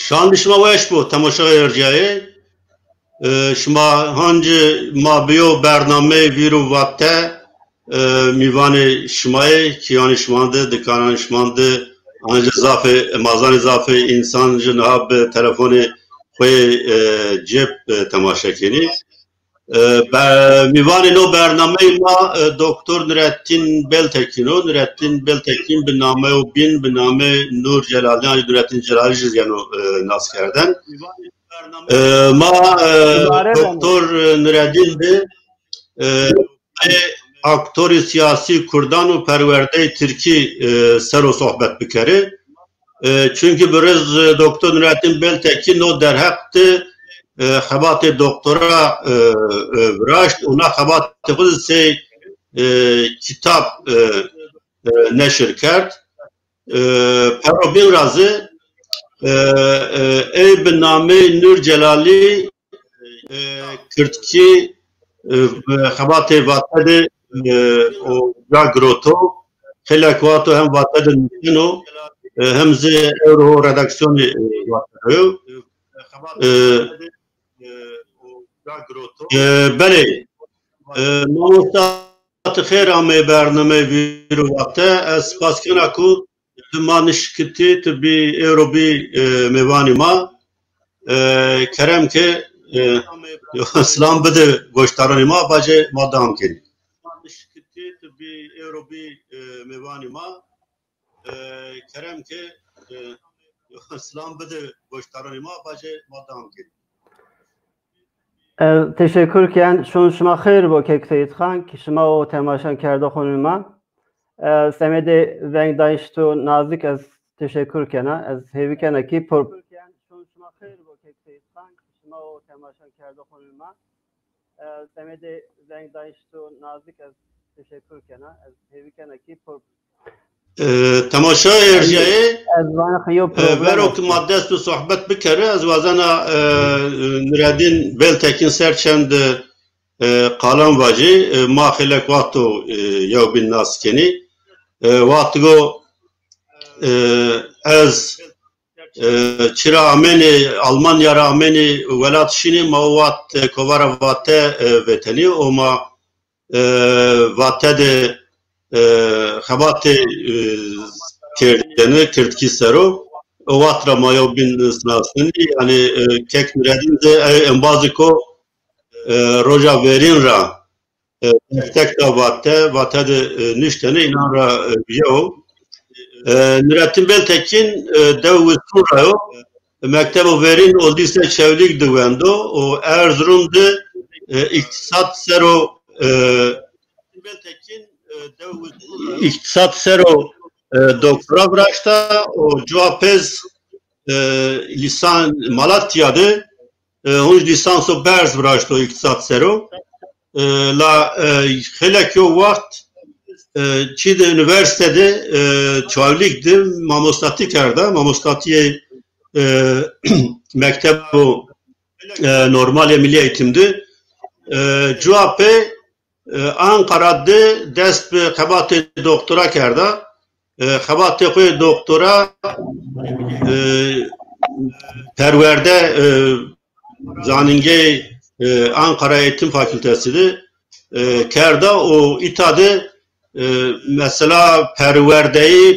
شما وش بود تماشای ارجاعی شما هنج ما بیو برنامه ویرو وقته میوان شمای کیان شمانده دکانان شمانده آنج اضافه مازان اضافه انسان جناب تلفن خوی جب تماشا کنی میوان نو برنامه ما دکتر نورالدین بلتکین به نامه و بین به نامه نور جلالیان نورالدین جلالی جزیانو ناس کردن ما دکتر نورالدین به aktör siyasi Kurdan ve perverde Türkiye sero sohbet bikere. Çünkü biraz Doktor Nurettin Beltekin o derhaktı xebatê doktora viraşt ona xebatê xwe sê kitap neşir kerd perobîn razı ey bi namê Nur Celalî Kürtkî xebatê vatedê o ya groto xelek wato hem vatedê nûçino hem zê euro redaksiyonê vatedê بله نوستات خیر آمه برنامه ویرو وقته از پاس کنه که دمانشکتی تبی ایروبی میوانی ما کرم که اسلام بده گوشتارانی ما باجه ما دام کنی دمانشکتی تبی ایروبی میوانی ما کرم که اسلام بده گوشتارانی ما باجه ما دام کنی تشکر شما خیر با که سید خان که شما و تماشا کرده خونم من سمید ونگ داشت و نازک از تشکر کنه از هیوی کنه که پر شما خیر با که سید خان که شما و تماشا کرده خونم من سمید ونگ داشت و نازک از تشکر کنه از هیوی کنه که پر تماشای ارجاعی برو که ما دست به صحبت بکره از وزنا نورالدین بلتکین سر چند قالم واجی ما خیلک وقتو یو بین ناس کنی وقتگو از چرا امنی آلمانیا را امنی ولات شینی ما وقت کوارا وقت وطنی و ما وقت ده خبات کردنه کردکی سرو واترا مایو بین سناسنی یعنی کک نردین ده انبازی کو روژا ورین را تک دا واته ده نشتنه اینا را بیو نورالدین بلتکین دو وستون رایو مکتب ورین olduysa çevlik düvendo o Erzurum de iktisat sero iktisat sero doktora bıraktı o cevapez lisan Malatya'da onun lisansı berz bıraktı o iktisat sero la xelek yo vakt çide üniversitede çavlikdi mamostati kerda mamostatiye mektebu normal milli eğitimdi cevapı Ankara'da dest bir xebatê doktora kerda xebatê xwe doktora perwerde zanîngehê Ankara Eğitim Fakültesi'de kerda o itadı mesela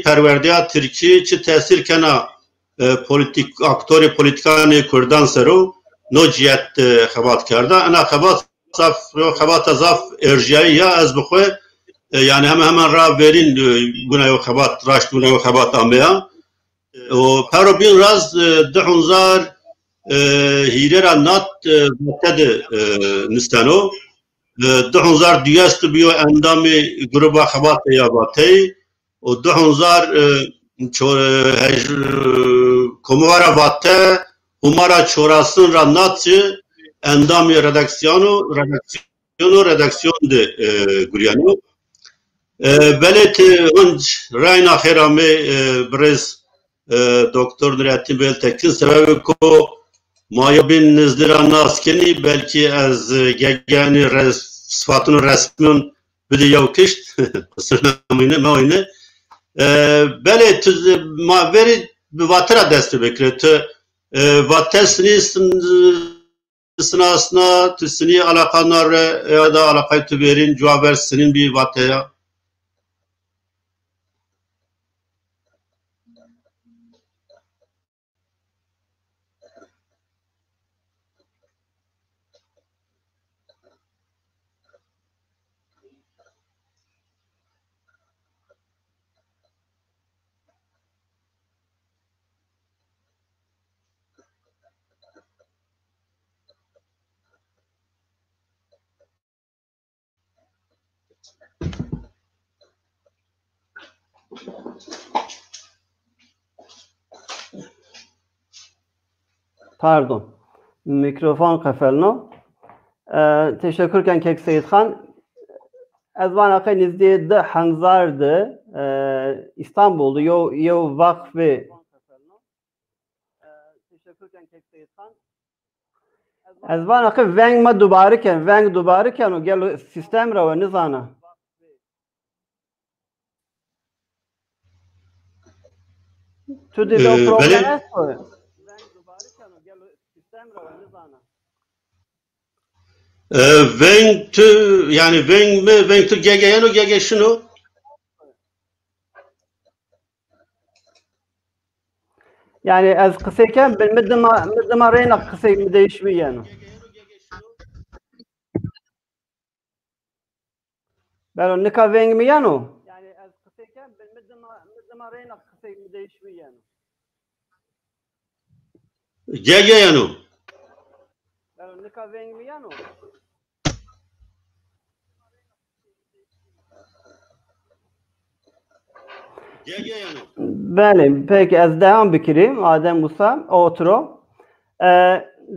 perwerdeya Türkiye çi tesir kena politik aktörü politikanı Kurdan seru no ciyet xebat kerda ana xebat خبات اضاف ارجایی یا از بخواه یعنی hemen را برین گونه و خبات راشت گونه و خبات آمیا و پرو بین راز دهونزار هیره را نات متد نستانو دهونزار دیست بیو اندامی گروبا خبات یا باتی و دهونزار کموارا باته همارا چوراسون را نات endamı redaksiyon de guriyano belet unj rayna xerame brez doktor Nurettin Beltekin sebebi ko maya bin nizdiran naskeni belki az gegani sıfatını resmin bile yavkişt sırnamine maine belet ma veri vatıra desti bekret Vatte sınasına tısını alakanlar ya da alakayı tüberin cevap sinin bir vatteye. Pardon. Mikrofon kafelno. Teşekkürken Kek Seyit Khan. Ezvan nizdiye de Hanzar'dı. İstanbul'da yo vakfı. Teşekkürken Kek Seyit Khan. Ezvan veng dubariken o gel sistem ra ve nizana. Tu de o problem est. Veng tu yani veng tu gegeyen o gege şunu. Yani az kısayken ben middima reyna kısay mi değişmiyor yani. Ben o nika veng mi yani? Yani az kısayken ben middima reyna kısay mi değişmiyor yani. Gegeyen o. Ben o nika veng mi yani? Bale, peki az devam bikireyim. Adem Musa, otro.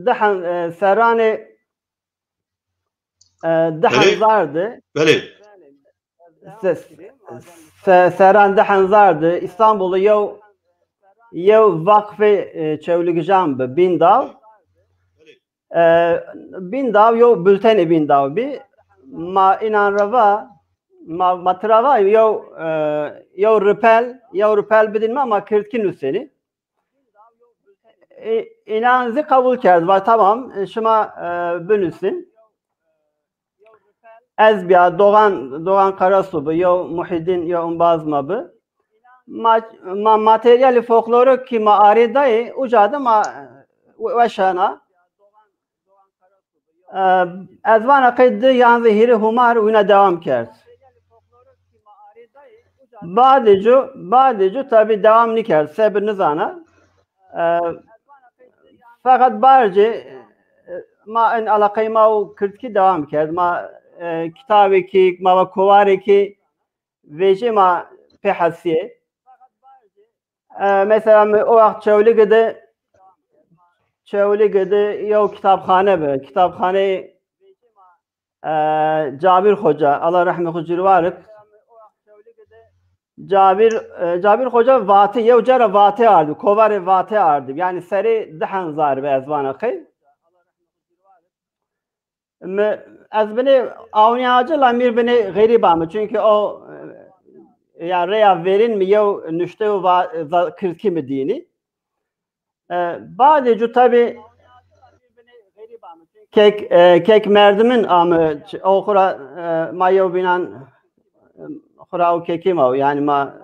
Dahan serane dahan zardı. Bale. Seran dahan zardı. İstanbul'u yev vakfı çevligicam Bindav. Bindav yo bülteni Bindav bi. Ma inan rava matrava yo rüpel bidinme ama kırtkin üseni. İnanızı kabul kerdi var tamam şuma bölünsün. Ezbiya Doğan Karasubu yo Muhiddin yo Umbazmabı. Materyali folkloru ki ma aridayı ucadı ma veşana. Ezvan akıddı yan zihiri humar uyuna devam kerdi. Badece tabi devam niker sebir nizana. Fakat barce ma en alakayı ma kırtki devam kerdi. Ma kitabı ki ma kovari ki veji ma pehasiye. Mesela o vakit çevli gıdı yo kitapkhane be. Kitapkhane Cabir Hoca Allah rahmet huzuru varık. Cabir Hoca vati yev cara vati ardı. Kovari vati ardı. Yani seri dahan zar be ezvan akı. Az beni avniyacı lamir beni gariba çünkü o ya reya verin mi yev nüşte kırki mi dini. Badece tabi kek merdimin amı okura mayo binan okura o kekimav yani ma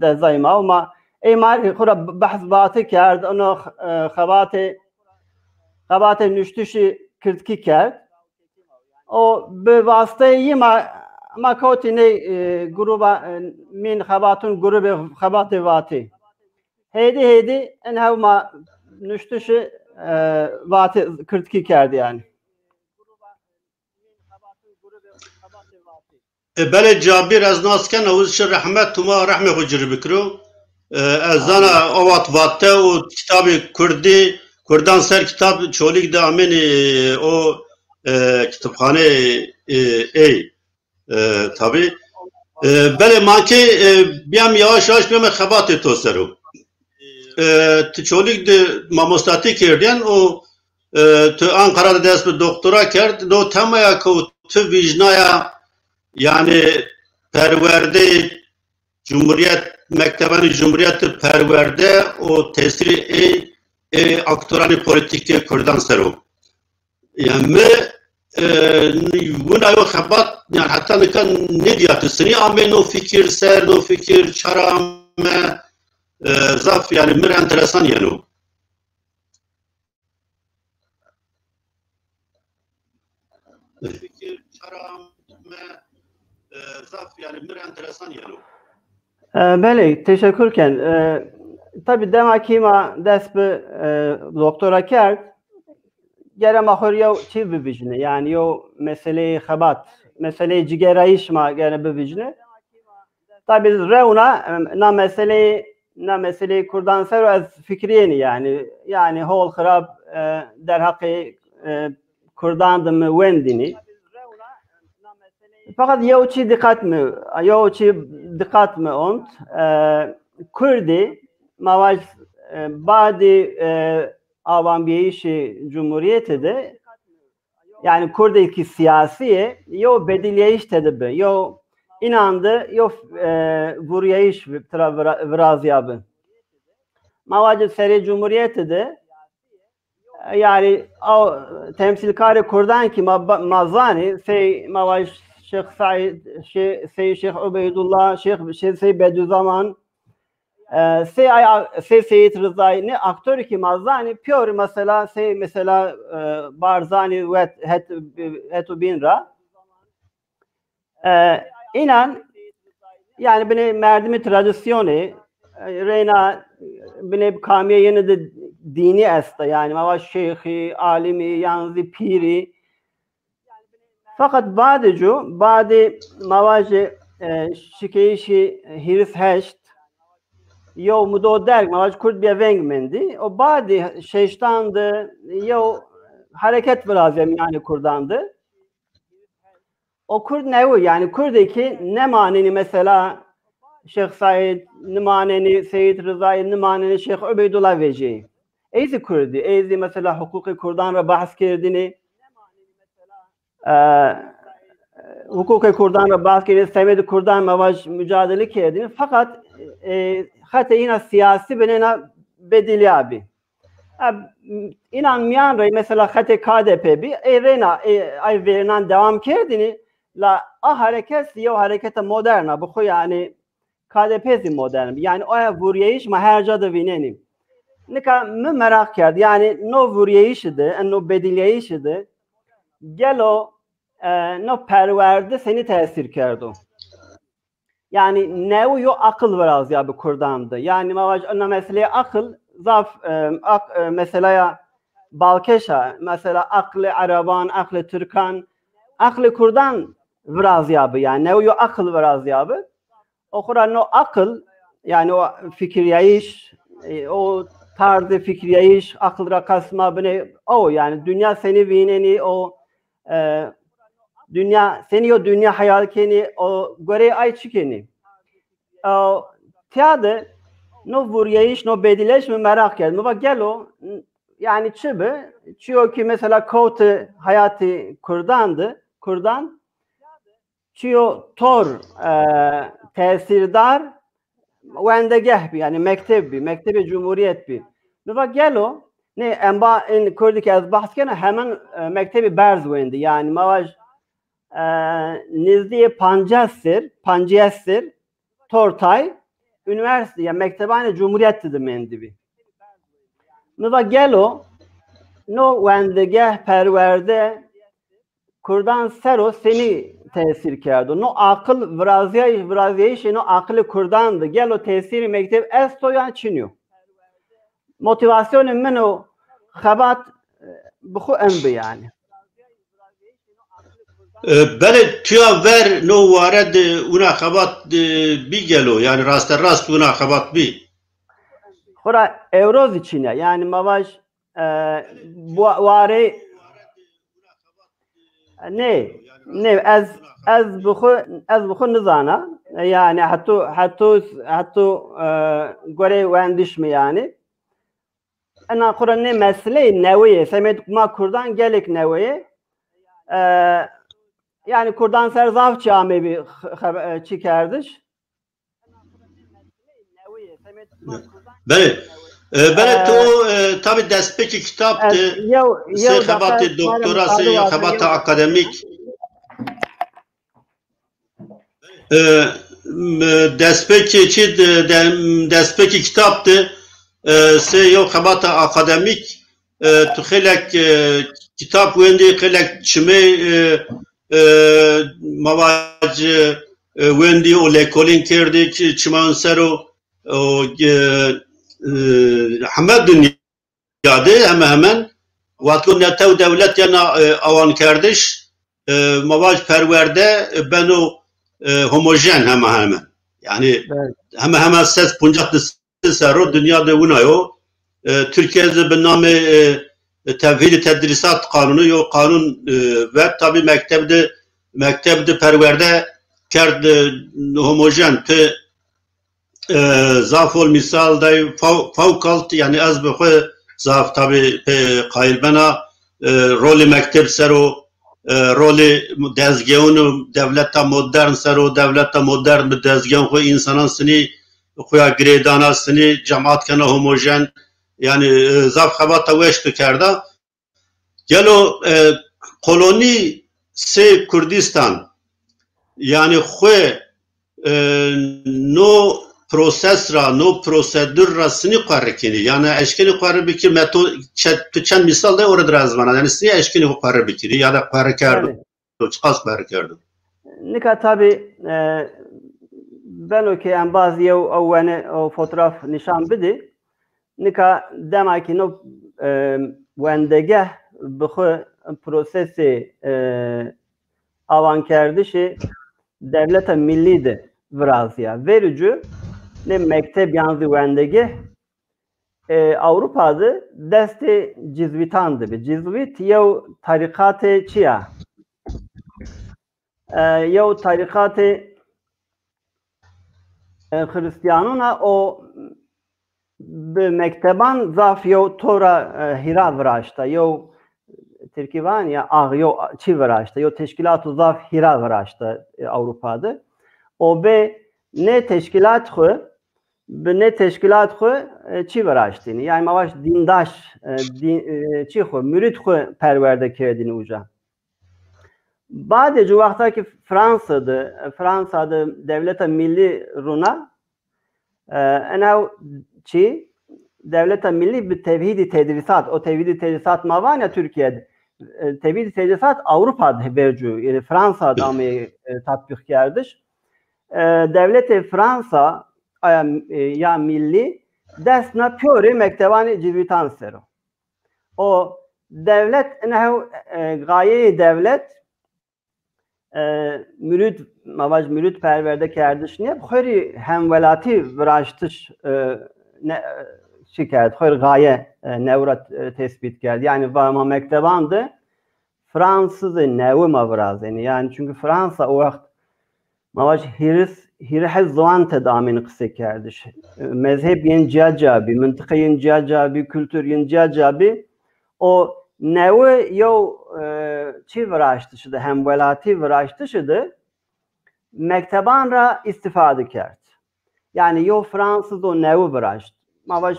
dezaymav ma eymar okura bahs batı kerd onu khabate nüştüşi kırtki kerd o be vasıtayı ma kotine gruba min khabatun grubu khabate vati heydi enhav ma nüştüşi vati kırtki kerdi yani. Bele Cabir az nasken avuz rahmet tuma rahme hocur bikro. Azana avat vatte o kitabı Kurdan ser kitap çolik de ameni o kitapkhane tabi. Bele manke biyam yavaş biyam khabat to seru. Çolik de mamostati kerdiyen o tu Ankara'da ders bir doktora kerdi. Do temaya ko tu vicnaya yani perverde Cumhuriyet Mektebi Cumhuriyet perverde o tesiri aktörani politik Kurdan sero. Yani buna yok habat yani hatta ne kan ne diyatısını amen o fikir ser o fikir çarame zaf yani mir enteresan yani o. Fikir çarame zaf yani mir enteresan yani o. Bəli, teşekkürken. Tabii demek ki ma dest bi doktora kerd gerem ahır yo çi bibijne yani yo meseleyi xebat meseleyi cigerayış ma gene bibijne tabii revna na meseleyi kurdan sero az fikriyeni yani hol xarab der hakkı kurdandı mı wendini fakat yo çi dikkat mi ont Kurdi mavaj badi avambiyişi cumhuriyeti de yani Kurdaki siyasiye yo bediliyeyiş tedbi yo inandı yo vuruyeyiş vraziyabı mavacı seri cumhuriyeti de yani o temsilkari Kurdan ki mazani sey mavaj Şeyh Said Şeyh Ubeydullah Şeyh Bediüzzaman Seyit Rıza'yı ne aktör ki mazani piyor mesela Barzani ve Hetu Binra inan yani beni merdimi tradisyonu reyna beni kamiye yeni de dini esta yani mava şeyhi alimi yanzi piri fakat badi mavacı şikeyişi hiris heşt yo mudo derg mavac Kurd bir vengmendi o badi şeytandı yo hareket birazem yani Kurdandı o Kurd ne yani Kurd'daki ne maneni mesela Şeyh Said ne maneni Seyit Rıza'yı ne maneni Şeyh Ubeydullah Veci eyzi Kurdi eyzi mesela hukuki Kurdan'a bahs kerdini hukuki Kurdan'a bahs kerdini sevmedi Kurdan mavac mücadele kerdini fakat hatta yine siyasi benena bedeli abi. İnan miyan rey mesela hatta KDP bir reyna ay verilen devam kerdini la harekete moderna bu yani KDP'si modern yani o vuriyeyiş maherca da vinenim. Nika merak kerdi yani no vuriyeyişidi no bediliyeyişidi gelo no perverde seni tesir kerdo. Yani nevi akıl biraz ya bu Kurdan'da. Yani mavac meseleye akıl zaf mesela Balkeşa mesela aklı Araban, aklı Türkan, aklı Kurdan biraz ya bu yani nevi akıl biraz ya bu. O Kur'an o akıl yani o fikriyeyiş o tarzı fikriyeyiş akıl rakasma bine o yani dünya seni vineni o dünya seni o dünya hayalkeni o göre ay çıkeni o tiade no vuriyeyiş no bedileş mi merak etme bak gel o yani çıyo ki mesela kote hayatı Kurdan çıyo tor tesirdar wendegeh yani mektebi cumhuriyet bi bak gel o ne emba in Kurdik az bahskene hemen mektebi berz wendi yani mavaj nizdiye Pancasir Tortay üniversite ya mektebane cumhuriyet dedi mendibi. Nova gelo no wendegeh perverde Kurdan sero seni tesir kerdo. No akıl vraziyayı no aklı Kurdandı. Gelo tesiri mektep esto yani çiniyor. Motivasyonum meno xabat bu embi yani. Bele tüya ver no vared una xabat bir gelo yani rast una xabat bir. Hora evroz için ya yani mavaş bu vare ne az bu nizana yani hatta göre wendiş mi yani ana Kur'an ne mesele neviye semet ma Kur'dan gelek neviye yani Kur'dan ser zaf çame bir çıkardış Bele Ben to tabi destpeki kitaptı. Se xebatı doktorası ya xebatı akademik. Destpeki kitaptı. Se yo xebatı akademik. Tu xelek kitap wendi xelek çime mavac wendi o lekolin kerdik çiman sero o Hamed dünyada hemen vatlu netev devlet yana avan kardeş mavac perverde beno homojen hemen yani hemen ses puncatlı sero dünyada unayo Türkiye'de bir name tevhid tedrisat kanunu yok kanun ve tabi mektebde perverde kerd homojen pe zafol misal day fawkalt yani az bu zaf tabi pe qayl bana rolü mektep sero rolü dezgahunu devletta modern sero devletta modern bir dezgah ko insanın sini koya gredana sini cemaat kana homojen yani zaf xebata weş kerda gelo koloni se Kurdistan yani xwe no proses ra no prosedür ra sini qarrekini yani eşkeni qarre bikir meto çen misal da orada razmana yani sini eşkeni qarre bikiri ya da qarre kerdo çıkas qarre kerdo nika tabi ben okeyem bazı yev avvene o fotoğraf nişan bidi nika demaki no wendege bixwe prosesi avan kerdişi devlete milli de vrazya verici ne mektep yanzı wendege Avrupa'da desti cizvitandı bir cizvit yev tarikatı çiya yev tarikatı Hristiyanına o به مکتبان ضاف یو تورا هیرا وراشتا یو ترکیبان یا آغ یو چی وراشتا یو تشکیلات و ضاف هیرا وراشتا Avrupa'da o be ne teşkilat xo be ne teşkilat xo çi وراشتینی yani mavaş dindaş çi xo mürit xo perverde kerdini uca badece vaxtaki Fransa'da devlete milli runa enav çi devlete milli bir tevhidi tedrisat o tevhidi tedrisat mavan ya Türkiye'de tevhidi tedrisat Avrupa'da vercu yani Fransa'da ama tatbik kerdiş devleti Fransa ya milli desna pöre mektebani civvitan sero o devlet enav gaye devlet mürid mavac mürid perverde kerdiş niye xori hemvelati viraştış ne şikayet xor gaye nevrat tespit geldi yani varma mektebandı Fransız nevi mavrazeni yani çünkü Fransa o vakt mavac hiriz zaman tedamin kısa kerdiş mezhep yen cacabi mıntıka yen cacabi kültür yen cacabi o nevi yo çi viraştışıdı hemvelati viraştışıdı mekteban ra istifade kert yani yo Fransız o nevi viraşt mavaş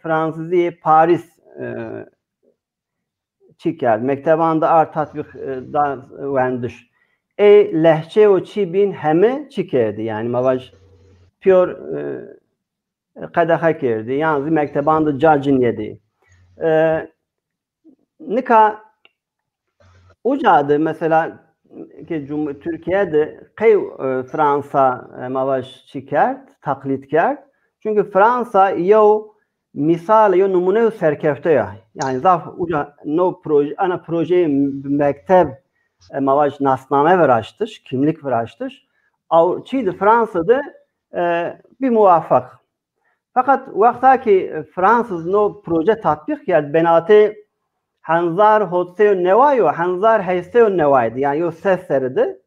Fransızı Paris çi kert mektebanda art tatbik da vendiş lehçe o çi bin hemi çi kerdi yani mavaş pure kadaha kerdi yani mektebanda cacin yedi nika ucadı mesela ki Türkiye'de Fransa mavaş çikert taklit kert çünkü Fransa yo misal yo numune serkefte ya yani zaf uca no proje ana proje mektep mavaş nasname veraştış kimlik veraştış av çiydi Fransa'da bir muvaffak fakat vaktaki Fransız no proje tatbik kert benate Hanzar hotseyo nevayo, hanzar heyseyo nevaydı. Yani o ses seridi.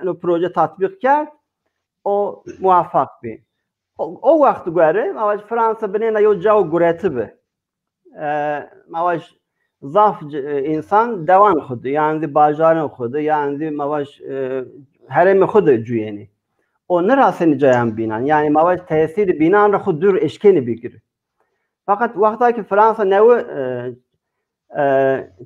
O proje tatbik kert. O muvaffak bir. O vakti göre, mavaş Fransa benena yo cav gureti bi. Mavaş zaf insan devan xudu. Yani bajarın xudu. Yani mavaş heremi xudu cüyeni. o nerasını cayan binan. Yani mavaş tesiri binan ra xudur eşkeni bigir. Fakat vaktaki Fransa nevi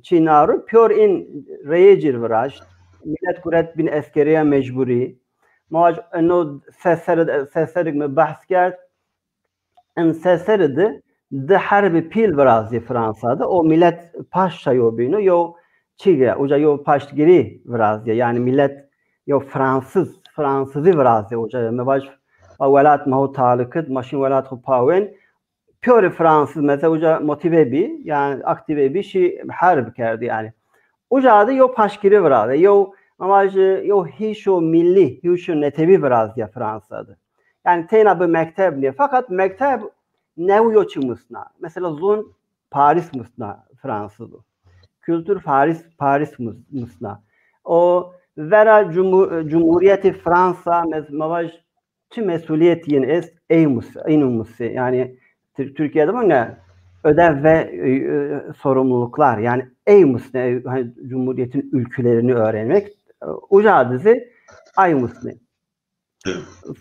Çinaru pure in reyecir viraj. Millet kuret bin askeriye mecburi. Mavaş no seserik mi bahs kert. En seseridi de harbi pil virazi Fransa'da. O millet paşa yo binu yo çige. Uca yo paşgiri virazi. Yani millet yo Fransızı virazi uca. Mavaş velat mahu talıkıd. Maşin velat hu pawen. Pure Fransız mesela uca motive bi. Yani aktive bi şey harbi kerdi yani. Uca adı yo paşgiri virazi. Yo mavaş yo hişo milli. Hişo netevi virazi Fransa'da. Yani teyna bir mektep diye. Fakat mektep nevi yoçumusna. Mesela zon Paris musna Fransızı. Kültür Paris musna. O vera Cumhuriyeti Fransa mavaş tüm mesuliyet yine es eynumus. Yani Türkiye'de bu ne? Ödev ve sorumluluklar. Yani eymus ne? Hani Cumhuriyet'in ülkelerini öğrenmek. Uca dizi aymus ne?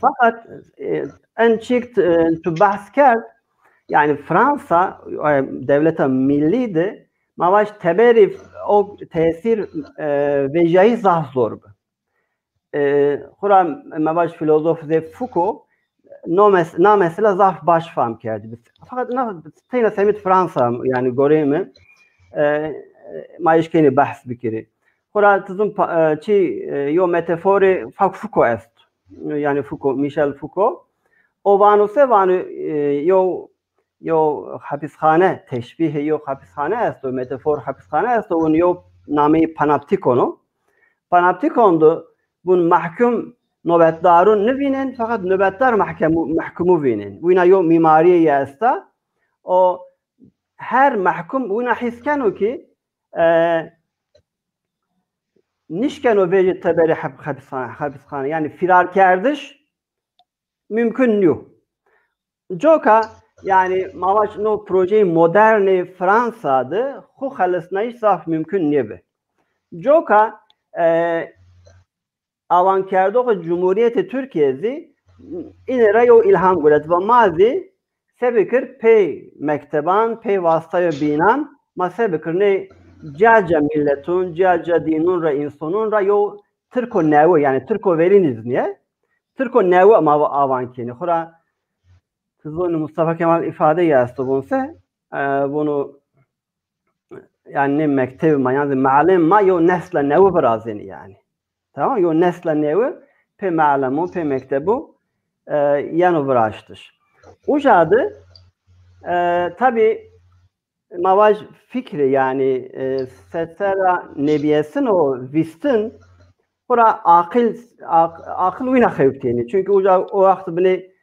Fakat en çıktı tu bahsker yani Fransa devlete milliydi. Mavaş teberi o tesir vecahi zah zor. Kuram mavaş filozof ze Foucault na mesela zah baş fam kerdi. Fakat teyna semit Fransa yani goremi maişkeni bahs bikiri. Kura tızım yo metafori Foucault est. Yani Foucault, Michel Foucault. O vanu yo hapishane teşbihi yo hapishane est o metafor hapishane est o yo nami panoptikonu. Panoptikondu bun mahkum nöbetdarun ne vinen fakat nöbetdar mahkumu vinen. Buna yo mimariye esta o her mahkum buna hiskenu ki nişkenu veje taberi hapishane yani firar kerdiş mümkün yok. Joka yani mavaş no projeyi moderne Fransa'da hu halasnayış saf mümkün nebe. Joka avankardo Cumhuriyeti Türkiye'zi inera yo ilham gulet ve mazi sebekir pey mekteban pey vasıtaya binan ma sebekir ne caca milletun caca dinun ra insanun ra yo Türko nevi yani Türko veriniz niye? Türko nevi ama avankeni. Hura Tızonu Mustafa Kemal ifade yazdı bunse bunu yani ne mektebi ma yani ma'lem ma yo nesla nevi birazini yani. Tamam yo nesla nevi pe ma'lemu pe mektebu yanı bıraştır. Ucadı tabi mavaj fikri yani setera nebiyesin o vistin hura akıl uyna xeypteni. Çünkü o vakti bile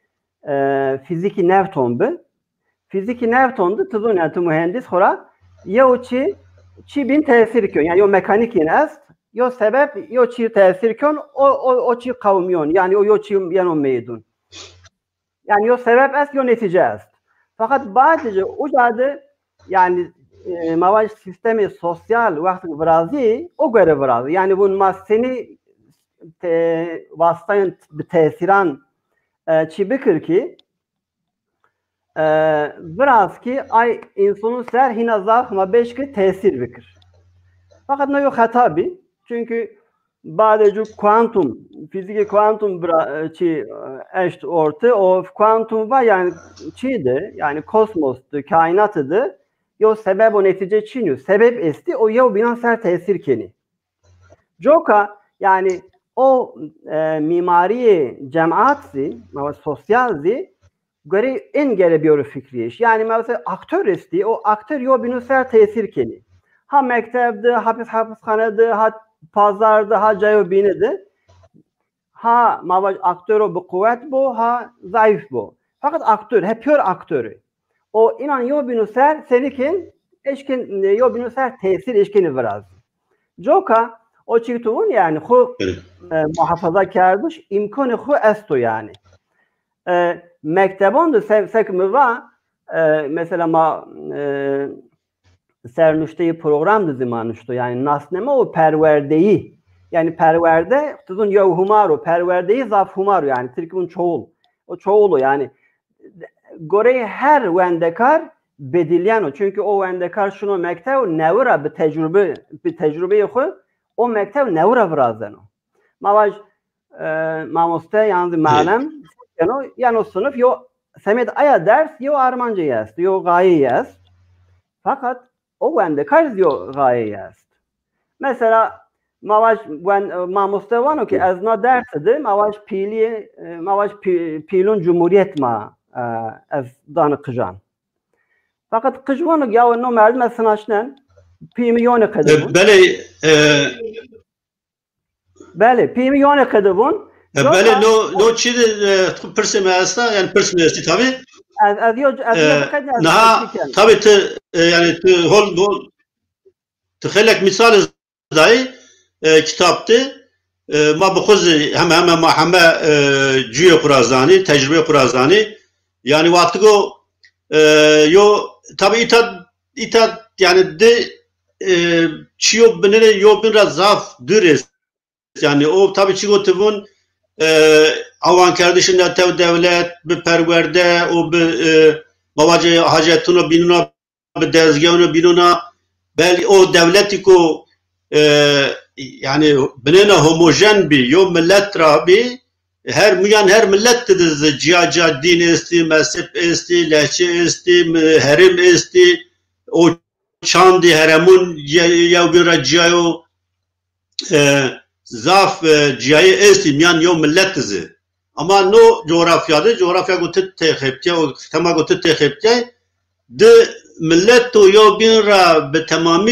fiziki nevtondu. Fiziki nevtondu tızın yani mühendis hora ya çi bin tesir kön yani yo mekanik est yo sebep yo çi tesir kön o çi kavmiyon yani o yo çi yanon meydun. Yani yo sebep est yo netice est. Fakat bazıca ucadı yani mavaş sistemi sosyal vakti virazi o göre virazi. Yani bunun maseni vasıtayın tesiran çi bikir ki biraz ki ay insanın ser hina zahma beşki tesir bikir. Fakat ne yok hata bi. Çünkü badece kuantum, fiziki kuantum çi eşit orta o kuantum var yani çiğdi yani kosmostu, kainatıdı. Yo sebep o netice çiniyor. Sebep esti o yo binan ser tesir keni. Joka yani o mimari cemaatsi, sosyalzi göre en gelebiyor fikriyeş. Yani mesela aktör esti, o aktör yo binu ser tesir keni. Ha mektebde, hapishanede, ha pazarda, ha cayo binede. Ha mavaş aktörü bu kuvvet bu, ha zayıf bu. Fakat aktör, hep pure aktörü. O inan yo binu ser senikin, eşkin yo binu ser tesir eşkini biraz. Joka o çıktığın yani hu muhafaza kardış imkanı hu esto yani. Mektebon da sekmi var mesela ma sernüşteyi program da zamanıştı yani nasneme o perverdeyi Yani perverde tutun ya humaru perverdeyi zaf humaru yani Türk'ün çoğul. O çoğulu yani Gorey her vendekar bedilyan o. Çünkü o vendekar şunu mektev nevra bir tecrübe yok. O mektev nevra vrazeno. Mavaj mamoste yani malem yani o sınıf yo semet aya ders yo Armanca jest, yo gaye jest. Fakat o vendekar yo gaye jest. Mesela mavaj mamoste vano ki az na dersidir mavaj pilun cumhuriyet ma az danı kıjan. Fakat kıjvanı ya no merdim az sınaşnen pimiyone kadar. Bale pimiyone kadar bun. Bale no çide pırseme asla yani pırseme esti tabi. Az Naha tabi yani hol تخيلك مثال زي كتابتي ما بخوز هم ما همه جوی قرازانی تجربه قرازانی yani vaktigo yo tabi ita yani de çiyo benene yo biraz zaf dürüz yani o tabi çigo tevun avan kardeşinde tev devlet bir perverde o bir mavacı hacetunu binuna bir dezgahını binuna belki o devleti ko yani benene homojen bir yo millet rabi her millet dediz cihaca din esti mezhep esti lehçe esti herim esti o çandi heremun ya bir cihayo zaf cihayı esti yani yo millet dizi ama no coğrafya gotet tehepte o tema gotet tehepte de millet to yo bin ra be tamamı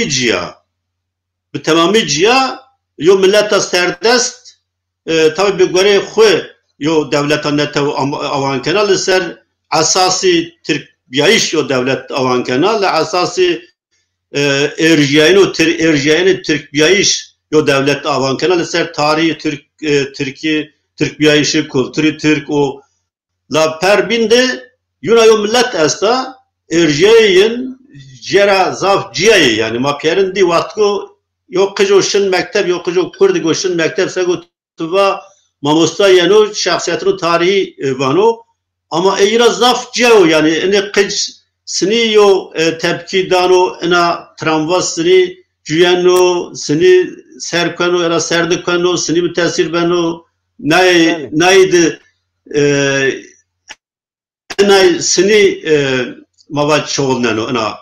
ciya yo milleta serdest tabi bir göre xwe yo devleta netev avan kanal ser asasi Türk yayiş yo devlet avan kanal asasi erjiyayını Türk yayiş yo devlet avan kanal ser tarihi Türk yayışı kültürü Türk o la perbinde yuna yo millet esta erjiyin jera zaf ciyayı yani mapyerin di vatko yok kıjoşun mektep yok kıjo kurdi goşun mektep sego tuva mamosta yano şahsiyetinin tarihi vano ama eyra zaf ciyayo yani ne kıç sini yo tepki dano ena tramvas sini cüyano sini serkano era serdikano sini bir tesir beno naydı nay sini mavac çoğulnano ena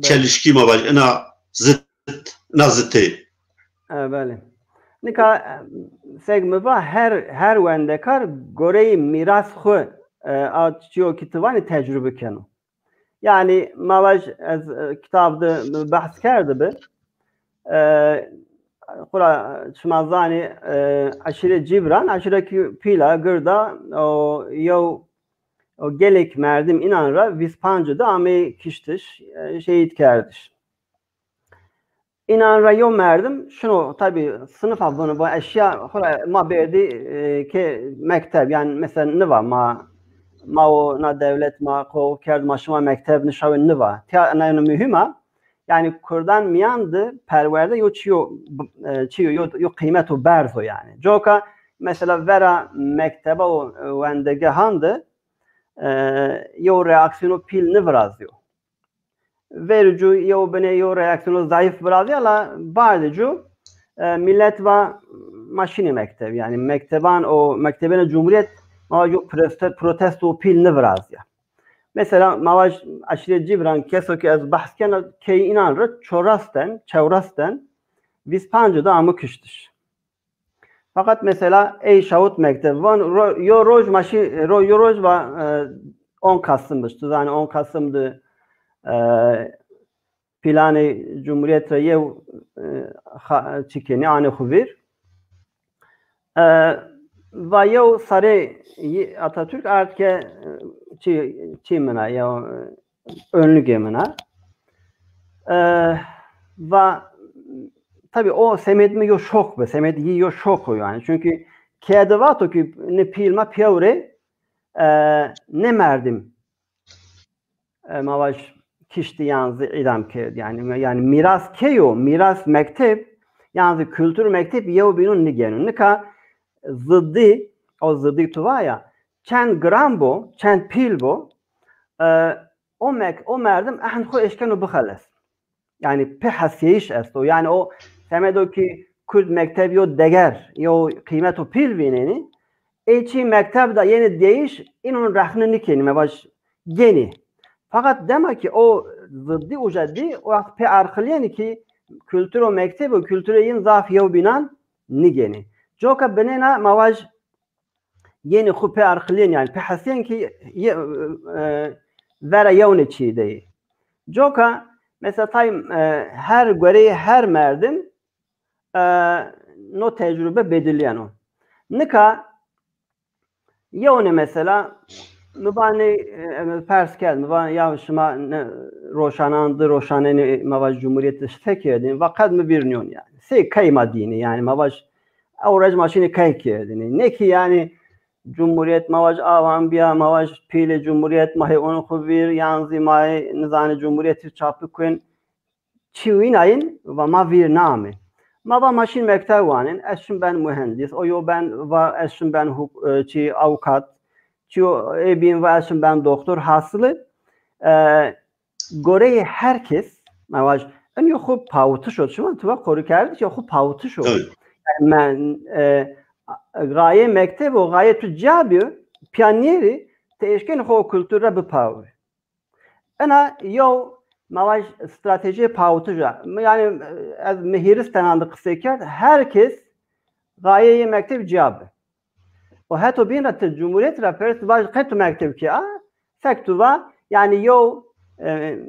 çelişki mavac ena zıttı. Bale. Nika segmeva her vendekar goreyi miras xwe açıyor kitabani tecrübe kenu. Yani mavac az kitabda bahs kerdi be. Kura şmazani aşire cibran aşire pila gırda o gelek merdim inanra Vispanca'da ame kiştiş şehit kerdiş. İnanra yo merdim şunu tabi sınıf abunu bu eşya ma berdi ki mektep yani mesela ne var ma o na devlet ma ko kerdi maşıma mektep nişavın ne var yani mühima yani Kurdan miyandı perverde yo çiyo yo kıymet o berzo yani joka mesela vera mektebe o vendege handı yo reaksiyonu pil ne vrazıyor vericu yo bene yo reaksiyonu zayıf vrazıyor la bardıcu millet ve maşini mektep yani mekteban o mektebine cumhuriyet yo protesto pil ne vrazıyor mesela mavaş aşire cibran keso ki az bahskena ke inanır çevrasten Vispanca'da amı kıştış. Fakat mesela ey şahut mektep van yo roj va 10 Kasım'dı. Yani 10 Kasım'dı planı Cumhuriyet yev çikeni ane xubir ve yev sarı Atatürk artık çimena ya önlü gemena ve tabi o semedmi yo şok be semedi yo şok yani çünkü kedevato ki ne pilma piyavre ne merdim mavaş kişti yalnız idam ke yani miras keyo miras mektep Yani kültür mektep yev binun nigenu. Nika zıddı, o zıddı tuva ya, çend gram bu, çend pil bu, o merdim ahn xo eşkenu bıxales. Yani pe hasiyeş est o. Yani o temedo ki Kürt mektep yo deger, yo kıymet o pil vineni, eçi mektep da yeni değiş, inun rahını nikeni mebaş geni. Fakat demek ki o zıddı ucaddi, o pe arkıliyeni ki kültür o mektep o kültüre yin zaf yev binan nigeni. Joka benena mavaj yeni xu pe arkıliyeni yani pe hasiyen ki vera yevne çi deyi. Joka mesela tay her göreyi her merdim no tecrübe bediliyen o. Nika yevne mesela mübane pers geldi. Mübane yavşıma roşanandı roşaneni mavaj cumhuriyeti ştekiyedin. Vakat mı birniyon yani. Sey kayma dini yani mavaj avraj maşini kaykiyedin. Ne ki yani Cumhuriyet mavaj avan biya mavaj pile Cumhuriyet mahi onu kubir yanzi mahi nizane Cumhuriyeti çapı kuen çivinayın ve mavir nami. Mava maşin mektevanin eşim ben mühendis o yo ben va eşim ben çi avukat çi ebin ve eşim ben doktor hasılı goreyi herkes mavaj en yo xub pavtuş ol şuma tuva koru kerdi yo xub pavtuş ol. Men gaye mektep o gaye tüccabi piyanieri teşkin ho kültüre bipavi. Ana yo mavaj strateji pavtuja yani az mehiristan'da andı kısaker herkes gaye mektep cevabı. O hatta bin rat Cumhuriyet rapers vaj qetu mektep ki sektuva yani yo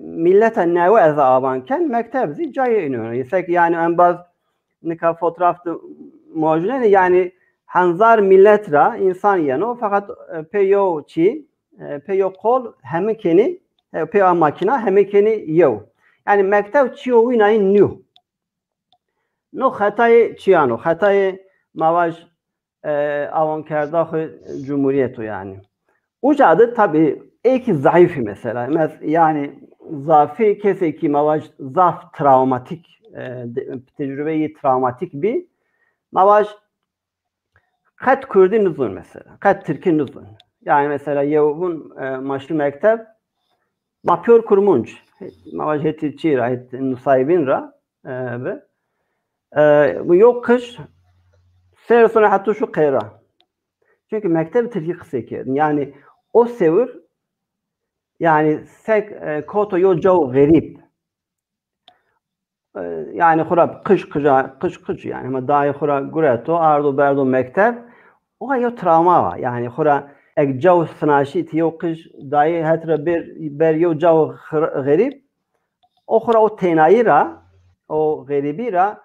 millete nevi az avanken mektep zi caye iniyor. Yani en baz nika fotoğraftı muajene yani hanzar milletra insan yano fakat peyo çi peyo kol hemikeni peyo makina hemikeni yev yani mektep çiyo winayın new no hatay çiyano hatay mavaj avankarda cumhuriyet o yani ucadı tabi eki zayıf mesela yani zafi keseki mavaj zaf travmatik tecrübeyi travmatik bir mavaj kat Kürdi nuzun mesela. Kat Türk'ün nuzun. Yani mesela yevun maşlı mektep mapyor kurmunç. Mavaj heti çira heti nusaybin ra ve bu yok kış seyir sonra hatta şu kayra. Çünkü mektep Türkiye kısaki. Yani o sevir yani sek koto yo cav garip. Yani xura kış yani ama dahi xura gureto ardo berdo mektep o yo travma var yani xura ek cav sınaşi tiyo kış dahi hatra ber yo cav garip o xura o tenayira o garibira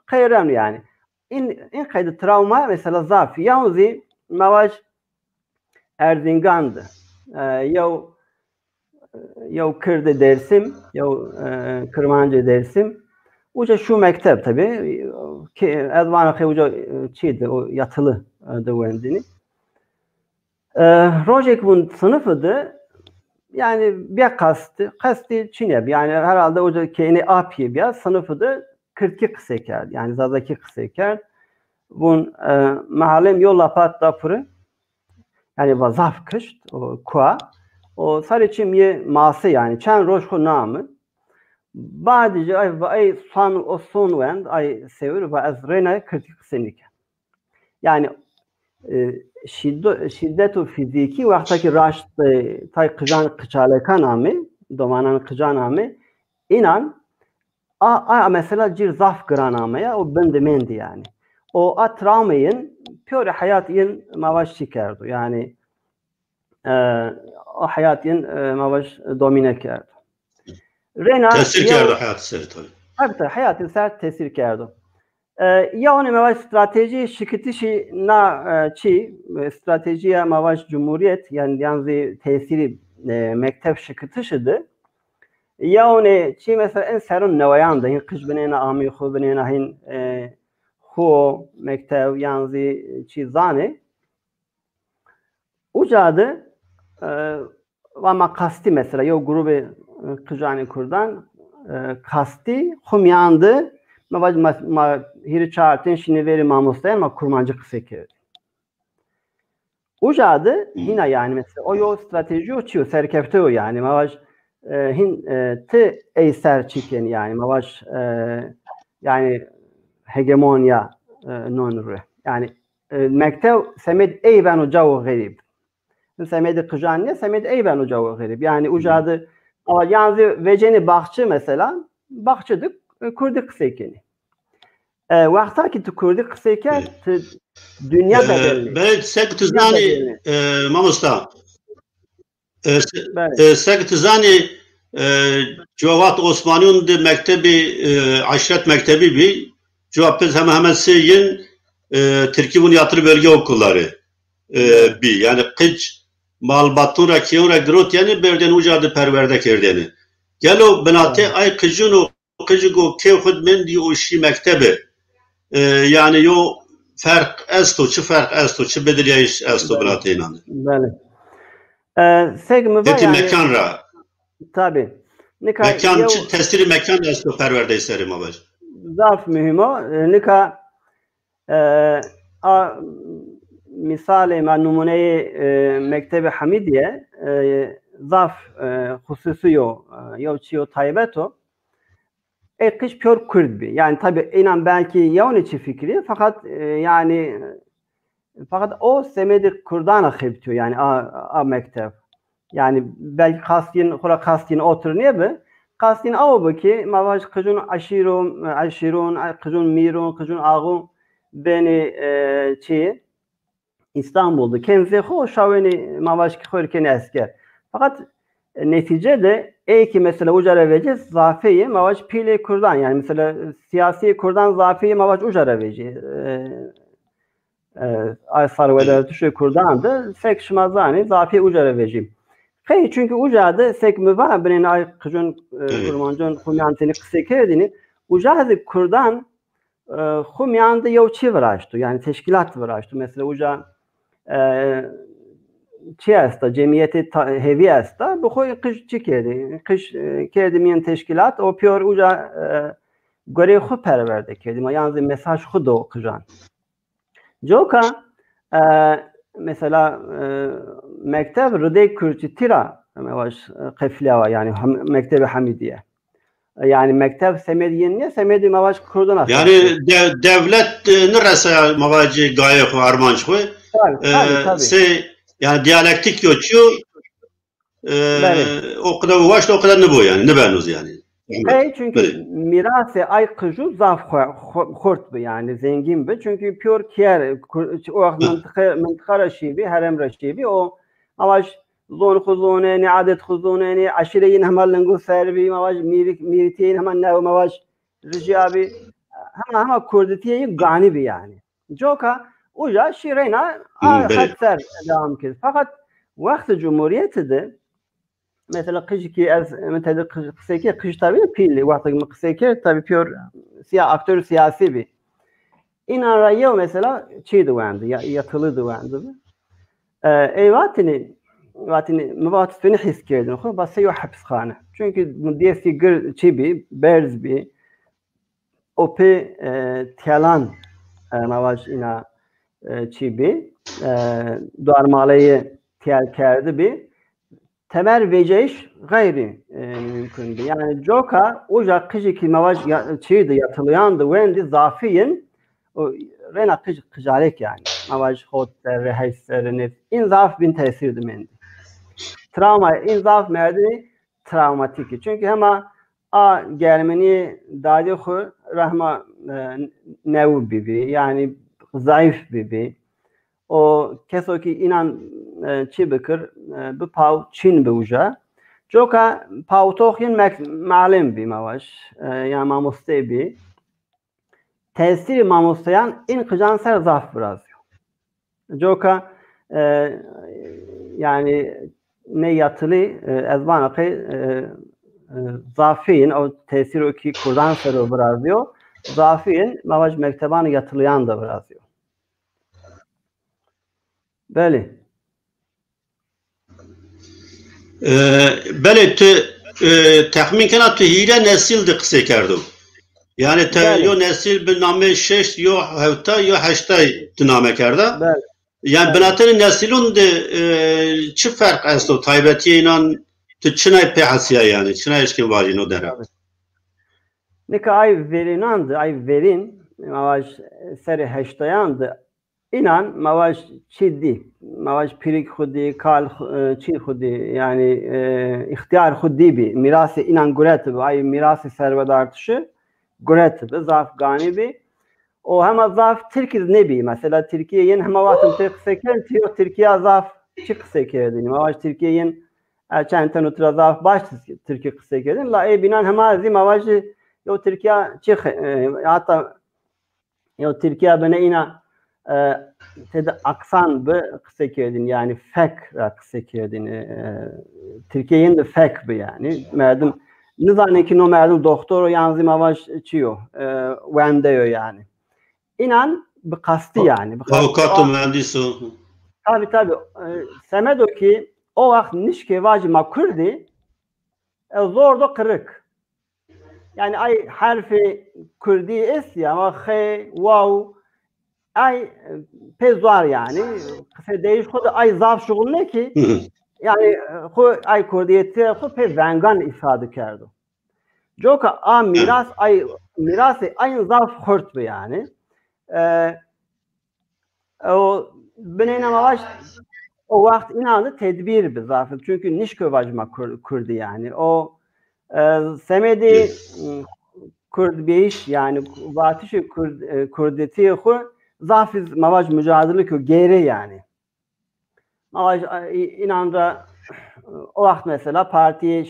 kayran yani in kaydı travma mesela zaf yalnızı mavaj Erzincan'dı yo Kırdı dersim yo Kırmancı dersim uca şu mektep tabi ki ezvanı uca çiydi o yatılı dövendini Rojek bun sınıfıdı yani bir kasti Çin'e yani herhalde uca kendi apiye bir sınıfıdı 42 kıseker yani zazaki kıseker bun mahallem yolla pat dapırı yani vazaf kışt o kua o sarıçım ye ması yani çen roşku namı badece ay son o son vend ay sevir ve az rena 40 senik yani şiddet fiziki vaktaki raşt tay kıcan kıçaleka namı domanan kıcan namı inan mesela cir zaf granamaya o bendemendi yani o travmayın pure hayatın mavaş çıkardı yani o hayatın mavaş domine kerdi. Rena tesir kerdi hayat seri tabii. Tabii hayatın sert tesir kerdi. Ya onu mavaş strateji şirketi na çi stratejiye mavaş cumhuriyet yani yanzi tesiri mektep şirketişidi. Ya onu çi mesela en serun nevayanda hin kış benena ami xu benena hin xu mektep yanzi çi zane ucadı ama kasti mesela yo grubu kıcani kurdan kasti humyandı مواج ما هیر چارتن شینی وری ماموستاyan ma kurmancı kısıkır. Ucadı yine yani mesela o yol strateji o çiyor serkefte o yani mavaş hin te eser çiken yani mavaş yani hegemonya nonru yani mektev semed eyben ucağı garip semed kıjaniye semed eyben ucağı garip yani ucadı ama yalnız veceni bahçı mesela bahçıdık kurdu kısıkeni وقتا که تو کردی قصه کرد تو دنیا بدلی بله سکت زانی ماموستا سکت زانی جوات عثمانیون de mektebi aşiret mektebi bir cevap hemen seyin Türkiye'nin yatırı bölge okulları bir yani kıç malbatura kiyora grot yani berden ucadı perverde kerdeni gelo benate ay kıcın o kıcıgo kevhud mendi o şi mektebi yani yo fark esto çi fark esto çi bedeliyiş esto brateynan. Bale. Segme var yani. Mekan ra. Tabi. Mekan tesiri mekan esto perverde isterim abi. Zaf mühim o. Nika misali ma numuneyi Mektebi Hamidiye zaf hususi yo çiyo taybeto kış pör Kürt bir. Yani tabi inan belki yavun içi fikri fakat yani fakat o semedi Kurdana xibtiyor yani a mektep. Yani belki kastin otur niye be? Kastin o bu ki mavaş kıcun aşirun kıcun mirun kıcun ağun beni İstanbul'da kendisi şaveni mavaş ki xörken esker. Fakat neticede ki mesela ucara veci zafiyi mavaş pili Kurdan yani mesela siyasi Kurdan zafiyi mavaş ucara veci ay sarveder tuşu Kurdan'dı sek şmazani zafi ucara veci. Hey çünkü ucadı sek müva benim ay kıcın kurmancın kumyantini kısekerdini ucadı Kurdan kumyandı yovçi varaştı yani teşkilat varaştı mesela uca çi asta cemiyeti hevi asta bu koy kış çikedi kış kedimiyen teşkilat o piyor uca göre xu perverde kedim yalnız mesaj xu da okujan joka mesela mektep rıde kürçi tira mevaş qeflava yani Mektebi Hamidiye yani mektep semediyen ne semedi mevaş Kurdan yani devlet neresi mavacı gaye xu armanç xu tabii yani diyalektik yoçu o kadar uvaşta o kadar ne bu yani ne benuz yani. Çünkü mirası ay kıcı zaf kurt bu yani zengin bu çünkü pür kiyer o mıntıka raşibi herem raşibi o amaç zon khuzune ni adet khuzune ni aşireyin hemen lengu serbi amaç miritiyin hemen ne amaç ricabi hemen kurditiye gani bir yani. Joka uca şirena hatter devam kez. Fakat vakti Cumhuriyeti de mesela kışki az mesela kışki kış tabii pili vakti kışki tabii pür aktör siyasi bir. İnan rayı mesela çiğdi vardı yatılıydı vardı. Vatini müvatifini his kerdin. Xo basıyor hapishane. Çünkü müdiyesi gır çibi berz bir ope tiyalan mavaş ina çibi darmalayı tiyal kerdi bir temel veceş gayri mümkündü. Yani joka uca kıcıki mavaş çiğdi yatılyandı vendi zafiyin o rena kıcarek yani mavaş hotler rehaysleriniz inzaf bin tesirdi mendi. Travma inzaf merdi travmatik. Çünkü hemen a gelmeni dadi xu rahma nev bibi yani zayıf bibi o keso ki inan çi bikir bu pav Çin bi uca joka pav toxin malum bi mavaş yani mamuste bi tesiri mamustayan in kıcan ser zaf biraz joka yani ne yatılı ezbanakı zafiyin o tesiri o ki Kurdan ser biraz diyor zafiyin mavaş mektebanı yatılıyan da biraz diyor. Bəli. Bəli, təxmin kana tu hire nesildi qısa kerdim. Yani yo nesil bir name 6 yo hevta yo 8 diname kerda. Yani binatın nesilun de çi fark asto taybetiye inan çinay pehasiya yani çinay eşkin vajino dere. Nika ay verinandı ay verin mavaj seri heştayandı inan mavaj çiddi mavaj pirik khudi kal çi khudi yani ihtiyar khudi bi mirası inan guret ay mirası servet artışı guret zaf gani bi o hem zaf Türkiye nebi mesela Türkiye'nin hem vaatın tıkseker tiyo Türkiye zaf çıkseker mavaj Türkiye'nin çantan otura zaf baş Türkiye kıseker la binan hem azim mavaj yo Türkiye çık hatta yo Türkiye bana ina ted aksan be kısekerdin yani fek kısekerdin Türkiye'nin de fek be yani merdim nizane ki no merdim doktor yalnız mavaj çiyo vendeyo yani inan bir kastı yani avukat mühendis o tabi semedo ki o vakt nişke vacı makurdi zordo kırık yani ay harfi Kürdi es ya ama he wow ay pezvar yani kısa değiş kodu ay zaf şugul ne ki yani bu ay Kürdiyeti bu pe vengan ifade kerdi. Joka a miras ay mirası aynı zaf kurt bu yani. O benene mavaş o vakt inandı tedbir bir zaf çünkü nişke vacma Kürdi yani o semedi Kurd beyiş yani vatişi Kurdeti xu zafiz mavaj mücadele ko gere yani. Mavaj inanda o vakt mesela partiye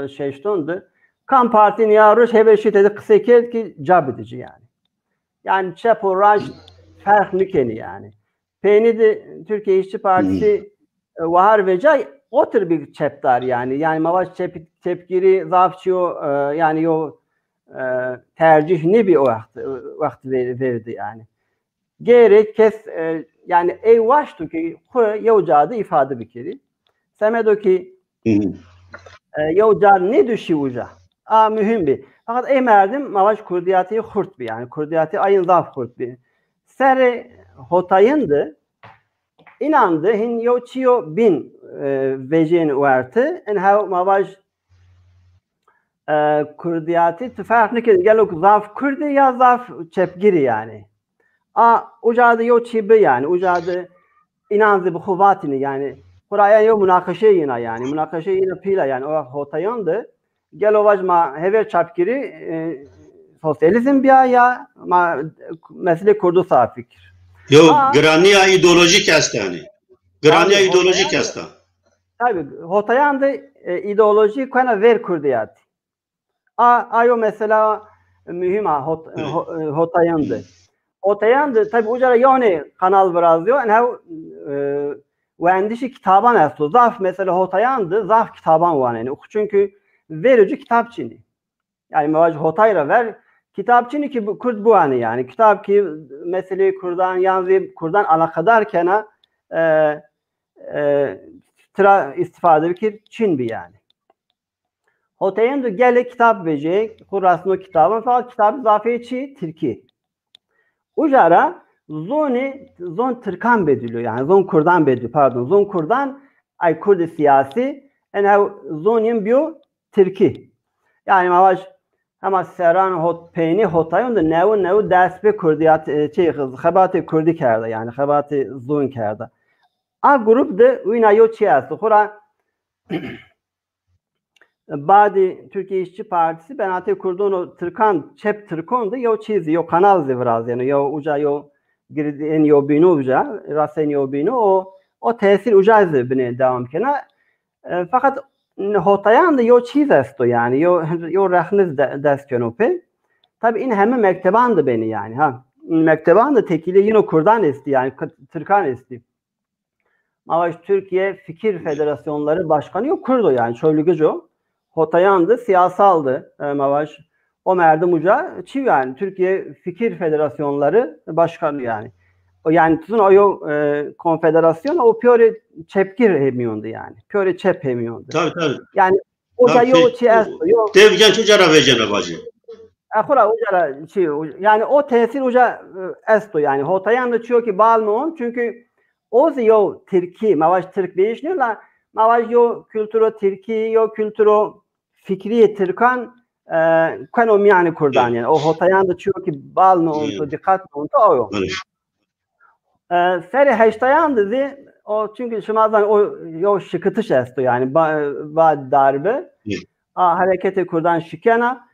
şeştondu. Kan partinin yaruş heveşi dedi kısaket ki cab edici yani. Yani çepo raj fark nükeni yani. Peyni de Türkiye İşçi Partisi vahar vecay o tür bir çeptar yani. Yani mavaj tepkiri zafçıyor yani yo tercih ne bir o vakti verdi yani. Gerek kes yani eyvaştı ki yevcadı ifade bir kere. Semedo ki yevcad ne düşü uca. Mühim bir. Fakat merdim mavaj Kurdiyatı hurt bir yani. Kurdiyatı ayın zaf hurt bir. Seri hotayındı. İnandı hin yoçiyo bin vecin verti. En hav mavaj Kurdiyatı tüfark ne ki gelok zaf Kurdi ya zaf çepgiri yani. Ucadı yo çibi yani. Ucadı inandı bu huvatini yani. Buraya yo münakaşe yine yani. Münakaşe yine pila yani. O hotayandı. Gel ovajma hever çapgiri sosyalizm bir ya mesele kurdu sağ fikir. Yo graniya ideolojik hasta yani. Graniya ideolojik hasta. Tabii hotayandı ideoloji kana ver kurdiyat. Ayo mesela mühim hotayandı. Hotayandı tabii ucara yani kanal biraz diyor. Yani vendişi kitaban aslı. Zaf mesela hotayandı. Zaf kitaban var yani. Çünkü verici kitapçını. Yani mevacı hotayla ver. Kitapçını ki Kürt bu hani yani. Kitap ki meseleyi Kur'dan yalnız Kur'dan alakadar kena istifade bir Çin bir yani. Hotayandı gele kitap verecek. Kur'asını kitabın fakat kitabı zafiyetçi Türkiye. Ucara zon Türkan bediliyor yani zon Kur'dan bediliyor pardon zon Kur'dan ay Kurdi siyasi en zonin biyo Türkiye yani mavaj ama seran peyni hotayın da nevu ders be Kurdiyat xabatı Kurdi kerda yani xabatı zon kerda. A grup de uyna yo çiyası xura Badi Türkiye İşçi Partisi ben ate kurdunu Türkan çep Türkon da yo çizi yo kanal zivraz yani yo uca yo girdin yo binu uca rasen yo binu o tesir uca zibine devam kena fakat hotayan da yo çiz esto yani yo rahniz ders kenope tabi in hem mekteban da beni yani mekteban da tekili yine Kurdan esti yani Türkan esti. Ama Türkiye Fikir Federasyonları Başkanı yok kurdu yani Çöylügücü hotayandı siyasaldı mavaş o merdim uca çiv yani Türkiye Fikir Federasyonları Başkanı yani o yani tuzun o konfederasyon o piyore çepkir hemiyondu yani piyore çep hemiyondu tabii yani o da yo çiğ devgen çucara vecene bacı اخورا uca yani o tesir uca esto yani hotayan da çıkıyor ki balmon çünkü o yo Türkiye mavaş Türk değişniyorlar mavaş yo kültürü Türkiye yo kültürü fikri Türkan kanım yani Kurdan yani o hotayan da çıkıyor ki balmon to dikkat on to o seri heştayan dedi o çünkü şimazdan o yo şıkıtış esto yani ba darbe hareketi Kurdan şikena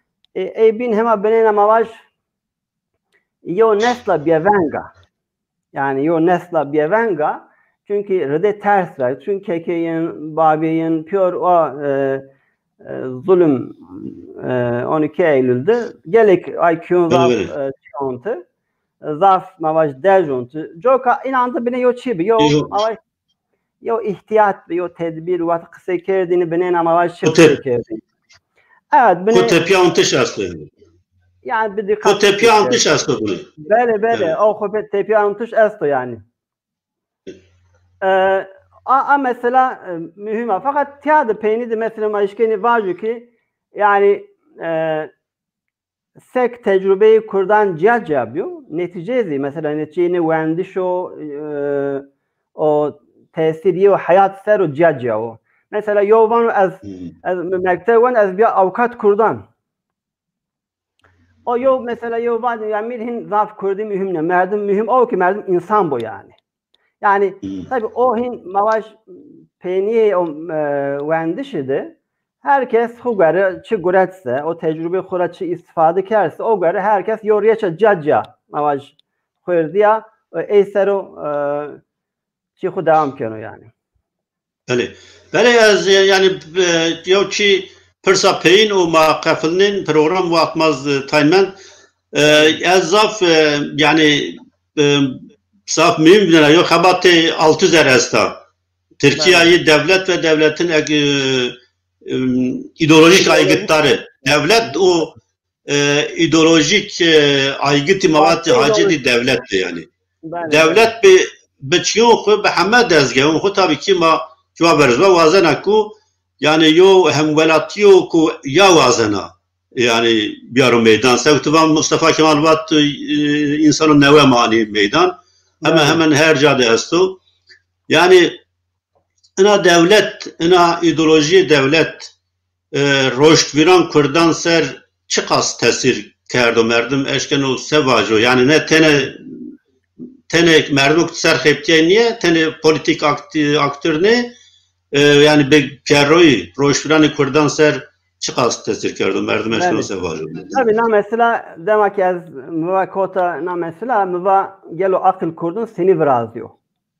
bin hema benena mavaş yo nesla bievenga yani yo nesla bievenga çünkü rede ters var çünkü kekeyin babiyin pure o zulüm 12 Eylül'de gelek IQ'un zaf mavaş derjontu joka inandı bine yo çibi yo mavaş yo ihtiyat yo tedbir vat kısa kerdini benena mavaş çekerdini evet bine tepiye antış aslında yani bir dikkat tepiye antış aslında bunu böyle o hopet tepiye antış aslında yani mesela mühim fakat tiyatro peyni de mesela maşkeni var ki yani sek tecrübeyi kurdan cihac yapıyor. Neticezi mesela neticeni vendiş o tesiri o hayat ser o cihac o. Mesela yovan az mekteven az bir avukat kurdan. O yo mesela yovan yani mirhin zaf kurdi mühim ne? Merdim mühim o ki merdim insan bu yani. Yani tabi o hin mavaş peyni o vendişidi. Herkes o göre çi guretse, o tecrübe kuraçı istifade kerse, o göre herkes yoruyaça cacca mavaş koyurdiya eysero çi xu devam keno yani. Böyle az yani yo çi pırsa peyin o maqafının program vakmaz taymen ezaf yani saf mühim bina yo xabatı 600 eresta. Türkiye'yi devlet ve devletin ideolojik aygıtları. Devlet o ideolojik aygıtı mavatı hacedi devletti yani. Devlet bir çiyon be hamad dezgahın xu tabii ki ma cevap veririz ve vazena ku yani yo hem velatiyo ku ya vazena yani bir meydan sevtuban Mustafa Kemal Vat insanın neve mani meydan hemen her cade estu yani ina devlet ina ideoloji devlet roşt viran Kurdan ser çıkas tesir kerdo merdim eşken o sevajo yani ne tene merdim ser xeptiye niye tene politik aktör ne yani be kerroy roşt viran Kurdan ser çıkas tesir kerdo merdim eşken o sevajo tabii na mesela demek ki az müva kota na mesela müva gelo akıl kurdun seni biraz diyor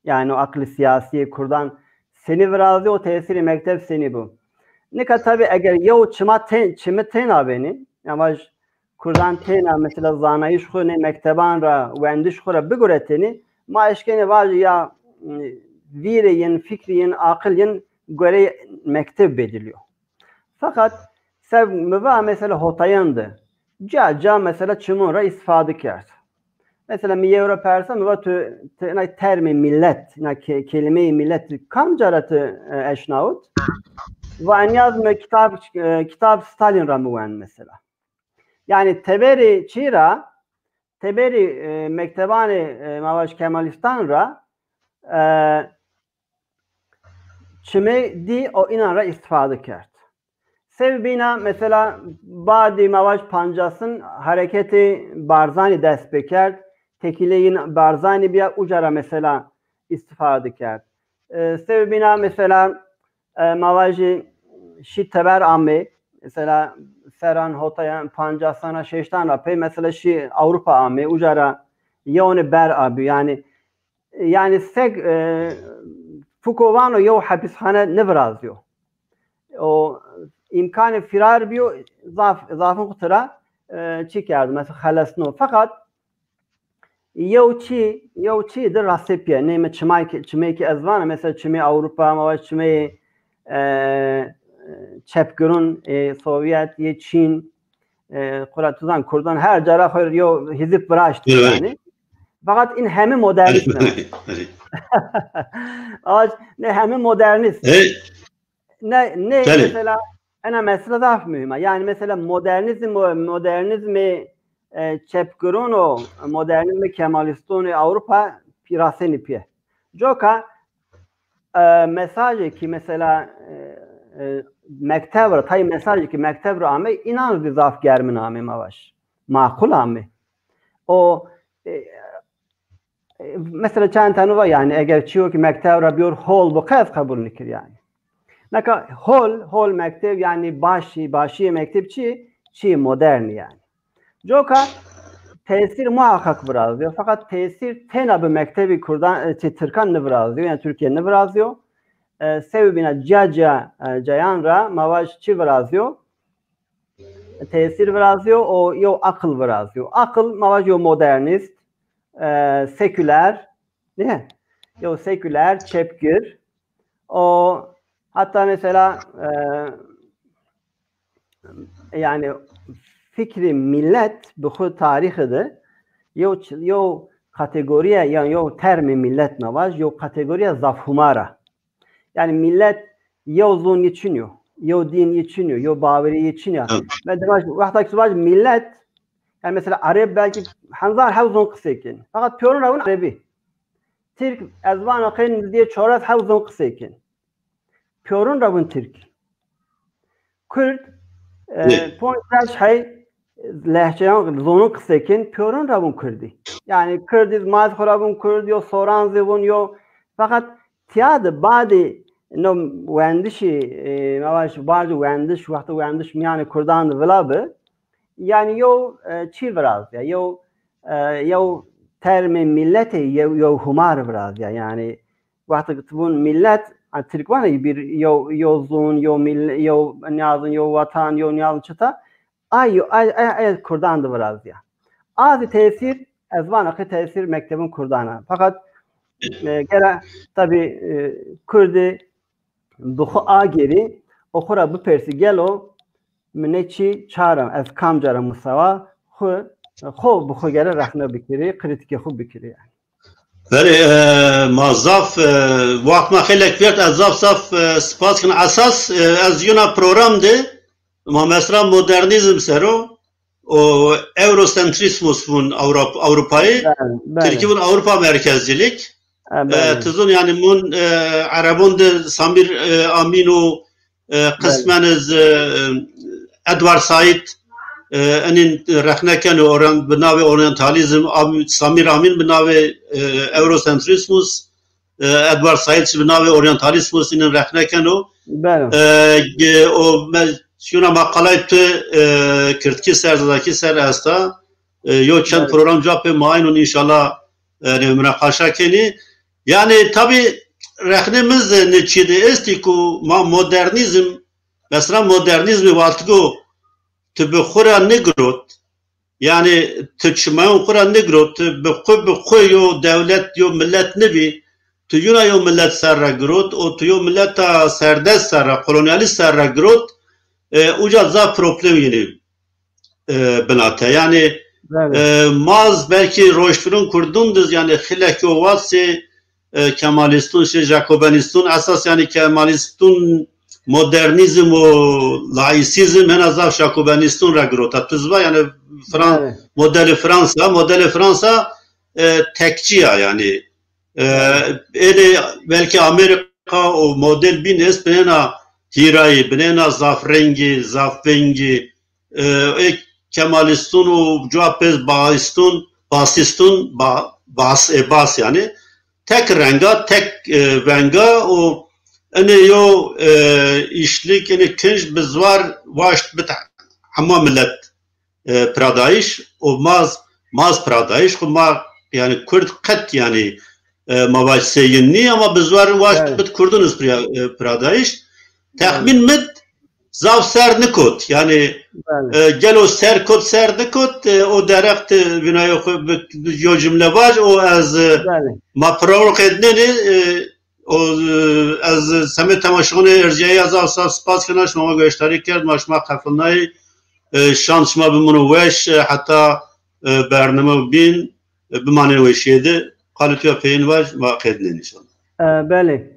yani o akıl siyasi Kurdan seni verazi o tesiri mektep seni bu. Ne kadar tabi eğer yo çimi tena beni ama Kurdan tena mesela zanayış xu ne mekteban ra vendiş xu ra bigureteni ma eşkeni var ya vireyin fikriyin akılın göre mektep bediliyor. Fakat sev müva mesela hotayandı. Ca mesela çimura istifade kert. Mesela mi euro persa mi vatu termi millet na kelime-i millet kam caratı eşnaut ve en yazma kitap Stalin ramuan mesela. Yani teberi çira teberi mektebani mavaş Kemalistan ra çime di o inanra istifade kert. Sebebina mesela badi mavaş pancasın hareketi Barzani dest bekert. Tekileyin Barzani bir ucara mesela istifade kert. Sebebina mesela mavaji şi teber amme mesela seran hotayan pancasana şeştan rapey mesela şi Avrupa amme ucara yone ber abi yani sek Fukovano yo hapishane nevraz diyor. O imkanı firar biyo zafın kutura çekerdi mesela halasno fakat Yevçi de rasepye neyme çimeki ezvana mesela çimi Avrupa ama çimi çepgürün Sovyet ye Çin Kuratudan Kurdan her cara hayır yo hizip bıraştı yani. Fakat in hemi modernist ne hemi modernist ne mesela أنا مثلا ضعف مهمة يعني مثلا مدرنizmi çepkirûn û modernizmi kemalistûn ê Avrupa pîrasên pî. Joka mesajê ki mesela mektevra tay mesajê ki mektevra ame inan di zaf germin ame mavaş. Makul ame. O mesela çend tane var yani eğer çiyor ki mektevra biyor hol bu kez kabul nikir yani. Naka hol mektev yani başı mektep çi modern yani. Joka tesir muhakkak biraz diyor. Fakat tesir tenabı mektebi Kurdan Türkan ne biraz diyor. Yani Türkiye ne biraz diyor. Sebebine cayanra mavaş çi biraz diyor. Tesir biraz diyor. O yo akıl biraz diyor. Akıl mavaş yo modernist, seküler, ne? Yo seküler, çepkir. O hatta mesela yani fikri millet bu tarihidir. Yo kategoriye yani yo termi millet navaş yo kategoriye zafhumara. Yani millet yo zun geçiniyor, yo din geçiniyor, yo baveri geçiniyor. Ve demek vaktaki millet yani mesela Arap belki hanzar havzun kısekin. Fakat piyorun ravun Arabi. Türk ezvan akın diye çorat havzun kısekin. Piyorun ravun Türk. Kürt pontraş hay lehçeyan zonun kısekin piyorun ravun Kürdi. Yani Kürdiz maz ravun Kürdi yo soran zevun yo fakat tiyadı badi no wendişi mavaş bazı wendiş vakti wendiş yani Kürdan velabe yani yo çi biraz ya yo termi milleti yo humar biraz ya yani vakti bunun millet Türkmen bir yo zon yo niyazın yo vatan yo niyazın çıta ay Kürdan biraz ya az tesir ezvan akı tesir mektebin Kürdan'a fakat gene tabi Kürdi bu ageri okura bu persi gelo منچی چهارم از کام جرم مستوا خو بخو گره رخنه بکری kritik خوب بکری yani. بله مازاف وقت ما خیلی کفیت از زاف سپاس کن اساس از یونا پروگرام ده ما مثلا مدرنیزم سرو و اورosentrismus بون اروپایی ترکی بون Avrupa merkezcilik tuzun yani mun Arabun de Samir Amin o kısmenez Edward Said enin rehneken oran binave orientalizm Samir Amin binave Eurocentrismus Edward Said binave orientalismus inin rehneken o şuna makalayt Kürtki serdaki ser asta yo çend program cevap maayun inşallah münakaşa keni yani tabi rehnemiz neçide esti ku ma modernizm mesela modernizmi vatgo tbkhura negrot yani tçman khura negrot bkhu yo devlet yo millet nebi tuyuna yo millet serra grot o tuyo millet serdest serra kolonyalist serra grot uca za problem yeni binate yani maz belki roşturun kurdunduz yani xilek yo vatse Kemalistun, Jacobenistun, esas yani Kemalistun modernizm o laisizm en azaf Jacobenistun regrota. Tuzba yani modeli Fransa tekçi yani. Belki Amerika o model bines benena hirayı, benena zaf rengi, zaf vengi, Kemalistun o cevapez basistun, bas yani. Tek renga, tek venga o ene yo işlik ene kinj bizvar vaşt bit hamma millet pradayış o maz pradayış kuma yani Kürt kat yani mavaş seyinni ama bizvar vaşt bit Kurdunuz pradayış tahmin mit zav ser nikot yani gelo ser kod ser nikot o direkt binayo yo cümle var o az ma program edneni o az samet tamaşını erceği az asas spas kanaş mama gösteri kerd maşma kafınay şansma bimunu hatta bername bin bimane veşiydi kalitiye peyin var ma edneni inşallah. Bəli.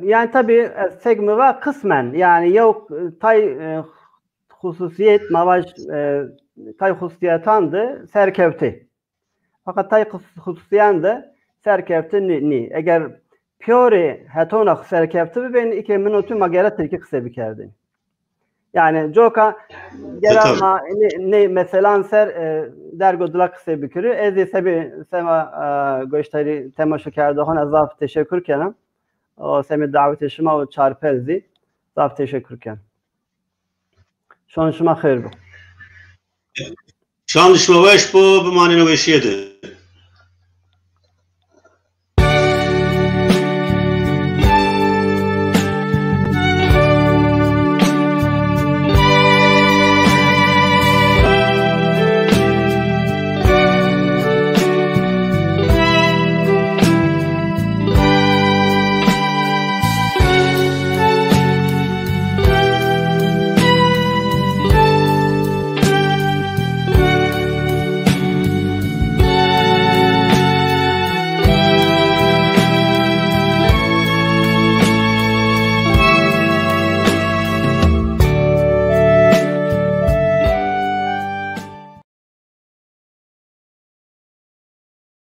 Yani tabii segmi ve kısmen yani yok tay hususiyet mavaş tay hususiyetandı serkevti. Fakat tay hususiyandı serkevti ni. Eğer piori hetona serkevti ben 2 minutu magera tilki kısa bikerdi. Yani joka gerama ne mesela ser dergodula kısa bikiri ezi sebi sema gösteri temaşa kerdohan azaf teşekkür kenem. O semi daveti şuma o çarpezdi. Zaf teşekkür kenem. Şan şuma hayır bu. Şan şuma veş bu manine veşiydi.